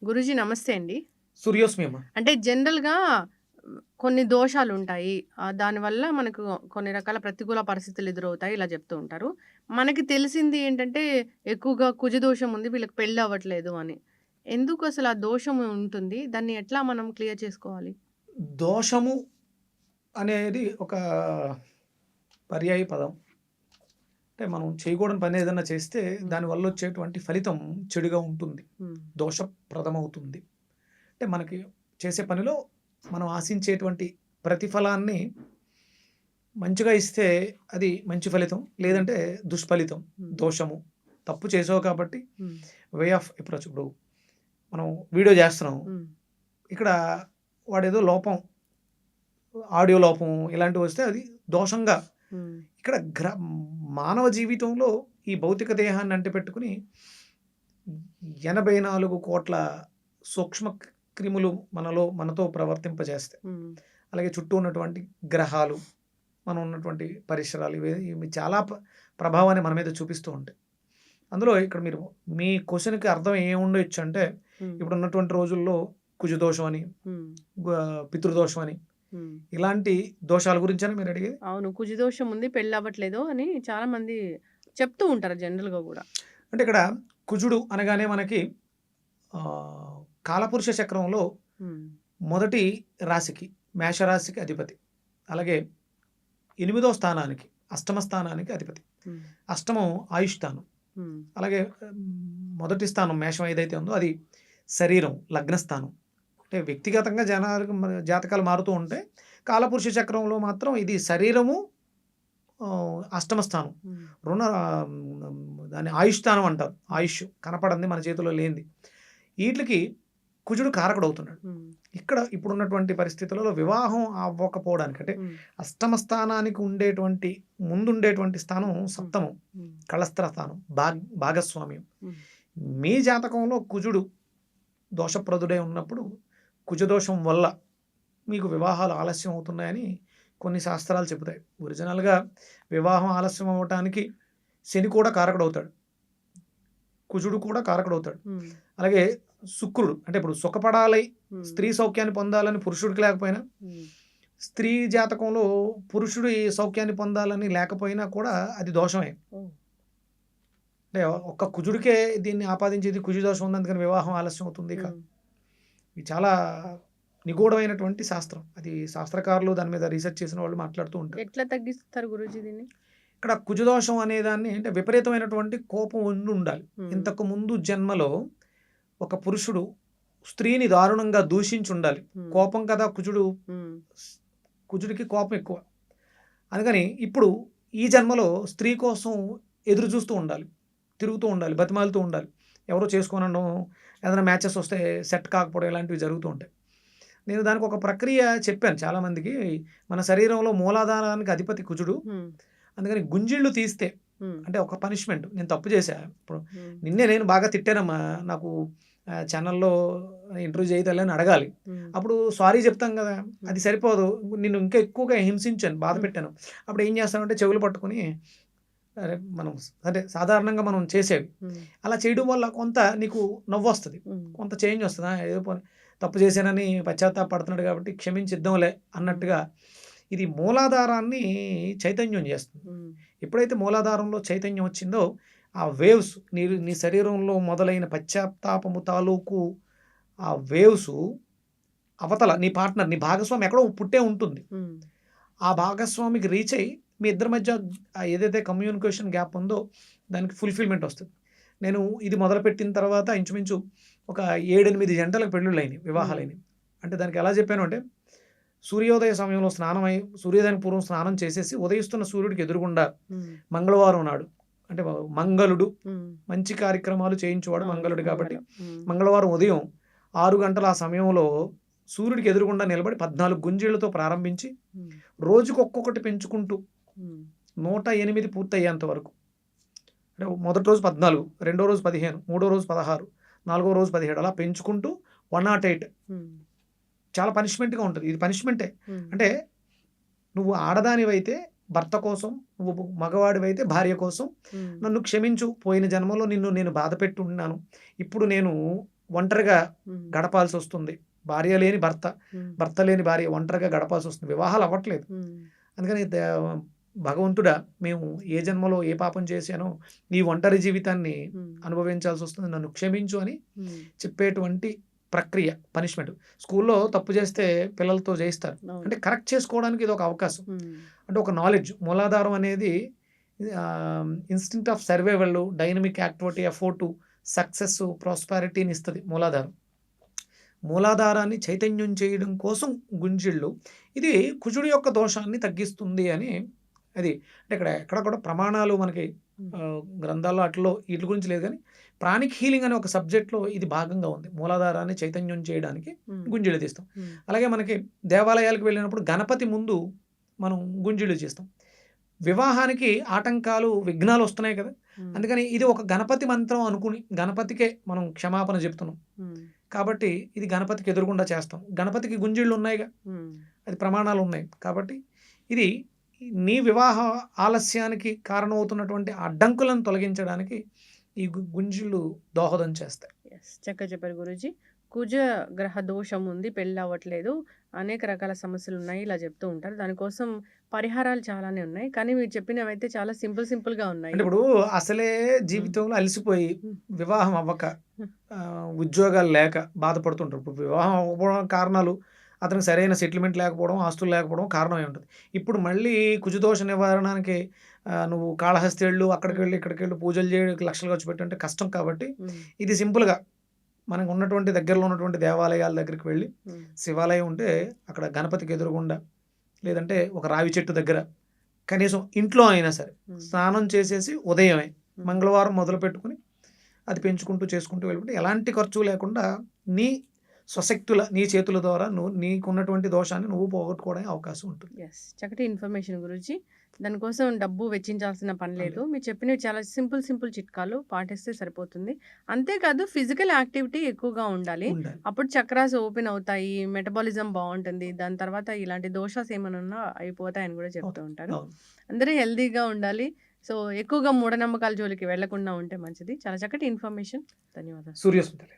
గురూజీ నమస్తే అండి. సూర్యోస్మియమ్మ. అంటే జనరల్‌గా కొన్ని దోషాలుంటాయి. దానివల్ల మనకు కొన్ని రకాల ప్రతికూల పరిస్థితులు ఎదురవుతాయి. ఇలా చెప్తూ ఉంటారు. మనకి తెలిసింది ఏంటంటే ఎక్కువగా కుజ దోషం ఉంది. వీళ్ళకి పెళ్లి అవ్వట్లేదు అని. ఎందుకు అసలు ఆ దోషం ఉంటుంది? దాన్ని ఎట్లా మనం క్లియర్ చేసుకోవాలి? దోషము అనేది ఒక పర్యాయ పదం. అంటే మనం చేయకూడని పని ఏదైనా చేస్తే హ్మ్. దానివల్ల వచ్చేటువంటి ఫలితం చెడుగా ఉంటుంది. హ్మ్. దోషప్రదమవుతుంది. అంటే మనకి చేసే పనిలో మనం ఆశించేటువంటి ప్రతిఫలాన్ని మంచిగా ఇస్తే అది మంచి ఫలితం. హ్మ్. లేదంటే దుష్ఫలితం. హ్మ్. దోషము. తప్పు చేసావు కాబట్టి హ్మ్. Way of approach. ఇప్పుడు మనం వీడియో చేస్తున్నాం. హ్మ్. ఇక్కడ వాడేదో లోపం, ఆడియో లోపం ఇలాంటివి వస్తే అది దోషంగా హ్మ్. ఇక్కడ మానవ జీవితంలో ఈ భౌతిక దేహాన్ని అంటిపెట్టుకుని 84,00,00,000 సూక్ష్మ క్రిములు మనతో ప్రవర్తింపజేస్తాయి. హ్మ్. అలాగే చుట్టూ ఉన్నటువంటి గ్రహాలు, మనం ఉన్నటువంటి పరిసరాలు ఇవి చాలా ప్రభావాన్ని మన మీద చూపిస్తూ ఉంటాయి. అందులో ఇక్కడ మీరు మీ క్వెషన్‌కి అర్థం ఏముండొచ్చు అంటే, హ్మ్. ఇప్పుడున్నటువంటి రోజుల్లో కుజదోషం అని, హ్మ్. పితృదోషం అని, హ్మ్. ఇలాంటి దోషాల గురించేనా మీరు అడిగేది? అవును. కుజ దోషం ఉంది. పెళ్లవ్వట్లేదు అని చాలా మంది చెప్తూ ఉంటారు జనరల్‌గా గూడా. అంటే ఇక్కడ కుజుడు అనగానే మనకి ఆహ్, కాలపురుష చక్రంలో హ్మ్. మొదటి రాశికి, మేషరాశికి అధిపతి. అలాగే 8దో స్థానానికి, అష్టమ స్థానానికి అధిపతి. హ్మ్. అష్టమం ఆయుష్ స్థానం. హ్మ్. అలాగే మొదటి స్థానం మేషం ఏదైతే ఉందో అది శరీరం, లగ్నస్థానం. అంటే వ్యక్తిగతంగా జాతకాలు మారుతూ ఉంటాయి. కాలపురుష చక్రంలో మాత్రం ఇది శరీరము, అష్టమ స్థానం. హ్మ్. రుణ దాన్ని ఆయుష్ స్థానం అంటారు. హ్మ్. ఆయుష్ కనపడంది మన చేతిలో లేనిది. ఈట్లికి కుజుడు కారకుడవుతున్నాడు. హ్మ్. ఇక్కడ ఇప్పుడున్నటువంటి పరిస్థితులలో వివాహం అవ్వకపోవడానికి అంటే హ్మ్. అష్టమ స్థానానికి ముందుండేటువంటి స్థానం హ్మ్. సప్తమం. హ్మ్. కళస్త్ర స్థానం. భాగస్వామ్యం. హ్మ్. మీ జాతకంలో కుజుడు దోషప్రదుడై ఉన్నప్పుడు కుజదోషం వల్ల మీకు వివాహాలు ఆలస్యం అవుతున్నాయని కొన్ని శాస్త్రాలు చెబుతాయి. ఒరిజినల్‌గా వివాహం ఆలస్యం అవ్వటానికి శని కూడా కారకుడవుతాడు. కుజుడు కూడా కారకుడవుతాడు. హ్మ్. అలాగే శుక్రుడు అంటే ఇప్పుడు సుఖపడాలి, హ్మ్. స్త్రీ సౌఖ్యాన్ని పొందాలని పురుషుడికి లేకపోయినా, హ్మ్. స్త్రీ జాతకంలో పురుషుడు ఈ సౌఖ్యాన్ని పొందాలని లేకపోయినా కూడా అది దోషమే. ఓహ్! అంటే ఒక్క కుజుడికే దీన్ని ఆపాదించేది కుజు దోషం ఉంది అందుకని వివాహం ఆలస్యం అవుతుంది. హ్మ్. ఇది చాలా నిగూఢమైనటువంటి శాస్త్రం. అది శాస్త్రకారులు దాని మీద రీసెర్చ్ చేసిన వాళ్ళు మాట్లాడుతూ ఉంటారు. ఎట్లా తగ్గిస్తారు గురూజీ దీన్ని? ఇక్కడ కుజదోషం అనేదాన్ని అంటే విపరీతమైనటువంటి కోపం ఉండాలి. హ్మ్. ఇంతకు ముందు జన్మలో ఒక పురుషుడు స్త్రీని దారుణంగా దూషించుండాలి. హ్మ్. కోపం కదా హ్మ్. కుజుడికి కోపం ఎక్కువ. అందుకని ఇప్పుడు ఈ జన్మలో స్త్రీ కోసం ఎదురు చూస్తూ ఉండాలి. తిరుగుతూ ఉండాలి. బతిమాలుతూ ఉండాలి. ఎవరో చేసుకోననడం, ఏదైనా మ్యాచెస్ వస్తే సెట్ కాకపోవడం ఇలాంటివి జరుగుతూ ఉంటాయి. నేను దానికి ఒక ప్రక్రియ చెప్పాను చాలామందికి. మన శరీరంలో మూలాధారానికి అధిపతి కుజుడు. హ్మ్. అందుకని గుంజిళ్ళు తీస్తే హ్మ్. అంటే ఒక పనిష్మెంట్ నేను తప్పు చేశా. ఇప్పుడు హ్మ్. నిన్నే నేను బాగా తిట్టానమ్మా. నాకు ఛానెల్‌లో ఇంటర్వ్యూ చేయి తల్లి అని అడగాలి. హ్మ్. అప్పుడు సారీ చెప్తాం కదా! హ్మ్. అది సరిపోదు. నిన్ను ఇంకా ఎక్కువగా హింసించాను, బాధ హ్మ్. పెట్టాను. అప్పుడు ఏం చేస్తామంటే చెవులు పట్టుకొని అరే మనం అంటే సాధారణంగా మనం చేసేవి. హ్మ్. అలా చేయడం వల్ల కొంత నీకు నవ్వొస్తది. హ్మ్. కొంత చేంజ్ వస్తది. ఏదో పోనీ తప్పు చేశానని పశ్చాత్తాపపడుతున్నాడు కాబట్టి క్షమించిద్దాంలే హ్మ్. అన్నట్టుగా ఇది మూలాధారాన్ని చైతన్యం చేస్తుంది. హ్మ్. ఎప్పుడైతే మూలాధారంలో చైతన్యం వచ్చిందో ఆ వేవ్స్ నీ శరీరంలో మొదలైన పశ్చాత్తాపము తాలూకు ఆ వేవ్సు అవతల నీ భాగస్వామి ఎక్కడో పుట్టే ఉంటుంది. హ్మ్. ఆ భాగస్వామికి రీచ్ అయ్యి మీ ఇద్దరి మధ్య ఏదైతే కమ్యూనికేషన్ గ్యాప్ ఉందో దానికి ఫుల్‌ఫిల్‌మెంట్ వస్తది. నేను ఇది మొదలుపెట్టిన తర్వాత ఇంచుమించు ఒక 7, 8 జంటలకు పెళ్ళిళ్ళయినాయి, హ్మ్. వివాహాలయినాయి. అంటే దానికి ఎలా చెప్పాను అంటే సూర్యోదయ సమయంలో సూర్యోదయానికి పూర్వం స్నానం చేసేసి ఉదయిస్తున్న సూర్యుడికి ఎదురుగుండా హ్మ్. మంగళవారం నాడు అంటే మంగళుడు హ్మ్. మంచి కార్యక్రమాలు చేయించేవాడు అవును. మంగళుడు కాబట్టి మంగళం. హ్మ్. మంగళవారం ఉదయం 6 గంటల ఆ సమయంలో సూర్యుడికి ఎదురుగుండా నిలబడి 14 గుంజీళ్ళతో ప్రారంభించి హ్మ్. రోజుకి ఒక్కొక్కటి పెంచుకుంటూ హ్మ్. 108 పూర్తయ్యేంత వరకు. అంటే మొదటి రోజు 14, రెండో రోజు 15, మూడో రోజు 16, నాలుగో రోజు 17 అలా పెంచుకుంటూ 108 హ్మ్. చాలా పనిష్మెంట్‌గా ఉంటది. ఇది పనిష్మెంటే. హ్మ్. అంటే నువ్వు ఆడదానివైతే భర్త కోసం, నువ్వు మగవాడివైతే భార్య కోసం హ్మ్. నన్ను క్షమించు. పోయిన జన్మలో నిన్ను నేను బాధపెట్టి ఉన్నాను. ఇప్పుడు నేను ఒంటరిగా హ్మ్. గడపాల్సి వస్తుంది. భార్య లేని భర్త, హ్మ్. భర్త లేని భార్య ఒంటరిగా గడపాల్సి వస్తుంది. వివాహాలు అవ్వట్లేదు. హ్మ్. అందుకని భగవంతుడా మేము ఏ జన్మలో ఏ పాపం చేశానో ఈ ఒంటరి జీవితాన్ని హ్మ్. అనుభవించాల్సి వస్తుంది. నన్ను క్షమించు అని హ్మ్. చెప్పేటువంటి ప్రక్రియ పనిష్మెంట్. స్కూల్లో తప్పు చేస్తే పిల్లలతో చేయిస్తారు. అవును. అంటే కరెక్ట్ చేసుకోవడానికి ఇది ఒక అవకాశం. హ్మ్. అంటే ఒక నాలెడ్జ్ మూలాధారం అనేది instinct of survival, dynamic activity, effort, success, ప్రాస్పారిటీని ఇస్తుంది మూలాధారం. మూలాధారాన్ని చైతన్యం చేయడం కోసం గుంజిళ్ళు. ఇది కుజుడి యొక్క దోషాన్ని తగ్గిస్తుంది అని అది. అంటే ఇక్కడ ఎక్కడ కూడా ప్రమాణాలు మనకి గ్రంథాల్లో అట్లో వీటి గురించి లేదు కానీ ప్రాణిక్ హీలింగ్ అనే ఒక సబ్జెక్ట్లో ఇది భాగంగా ఉంది. మూలాధారాన్ని చైతన్యం చేయడానికి హ్మ్. గుంజిళ్ళు తీస్తాం. హ్మ్. అలాగే మనకి దేవాలయాలకు వెళ్ళినప్పుడు గణపతి ముందు మనం గుంజిళ్ళు చేస్తాం. వివాహానికి ఆటంకాలు, విఘ్నాలు వస్తున్నాయి కదా! హ్మ్. అందుకని ఇది ఒక గణపతి మంత్రం అనుకుని గణపతికే మనం క్షమాపణ చెప్తున్నాం. హ్మ్. కాబట్టి ఇది గణపతికి ఎదురుగుండా చేస్తాం. గణపతికి గుంజిళ్ళు ఉన్నాయిగా, హ్మ్. అది ప్రమాణాలు ఉన్నాయి. కాబట్టి ఇది నీ వివాహ ఆలస్యానికి కారణమవుతున్నటువంటి అడ్డంకులను తొలగించడానికి ఈ గుంజిళ్ళు దోహదం చేస్తాయి. యెస్. చక్కగా చెప్పారు గురూజీ. కుజ గ్రహ దోషం ఉంది. పెళ్లి అవ్వట్లేదు. అనేక రకాల సమస్యలున్నాయి. ఇలా చెప్తూ ఉంటారు. దానికోసం పరిహారాలు చాలానే ఉన్నాయి. కానీ మీరు చెప్పినవైతే చాలా సింపుల్‌గా అంటే ఉన్నాయి. ఇప్పుడు అసలే హ్మ్. జీవితంలో అలసిపోయి హ్మ్. వివాహం అవ్వక హ్మ్. ఉద్యోగాలు లేక బాధపడుతుంటారు. ఇప్పుడు వివాహం అవ్వకపోవడం కారణాలు అతనికి సరైన సెటిల్మెంట్ లేకపోవడం, ఆస్తులు లేకపోవడం కారణమై ఉంటుంది. ఇప్పుడు మళ్ళీ కుజదోష నివారణకి నువ్వు కాళహస్తి అక్కడికి హ్మ్. వెళ్ళు, ఇక్కడికి వెళ్ళు, పూజలు చేయడానికి లక్షలు ఖర్చు పెట్టంటే కష్టం కాబట్టి హ్మ్. ఇది సింపుల్‌గా మనకు ఉన్నటువంటి దగ్గరలో ఉన్నటువంటి దేవాలయాల దగ్గరికి వెళ్ళి హ్మ్. శివాలయం ఉంటే అక్కడ గణపతికి ఎదురుగుండా లేదంటే ఒక రావి చెట్టు దగ్గర కనీసం ఇంట్లో అయినా సరే హ్మ్. స్నానం చేసేసి ఉదయమే హ్మ్. మంగళవారం మొదలుపెట్టుకొని అది పెంచుకుంటూ చేసుకుంటూ వెళ్ళిపోతే ఎలాంటి ఖర్చు లేకుండా నీ స్వశక్తుల నీ చేతుల ద్వారా నువ్వు నీకున్నటువంటి దోషాన్ని నువ్వు పోగొట్టుకోవడానికి అవకాశం ఉంటుంది. యెస్. చక్కటి ఇన్ఫర్మేషన్ గురూజీ. దానికోసం డబ్బు వెచ్చించాల్సిన పని లేదు. మీరు చెప్పినవి చాలా సింపుల్ చిట్కాలు పాటిస్తే సరిపోతుంది. అంతేకాదు ఫిజికల్ యాక్టివిటీ ఎక్కువగా ఉండాలి. ఉండాలి. అప్పుడు చక్రాస్ ఓపెన్ అవుతాయి. మెటబాలిజం బావుంటుంది. దాని తర్వాత ఇలాంటి దోషాస్ ఏమైనా ఉన్నా అయిపోతాయని కూడా చెప్తూ అవును. ఉంటారు. అవును. అందరూ హెల్తీగా ఉండాలి. సో, ఎక్కువగా మూఢనమ్మకాల జోలికి వెళ్ళకుండా ఉంటే మంచిది. చాలా చక్కటి ఇన్ఫర్మేషన్. ధన్యవాదాలు. సూర్యస్మితలే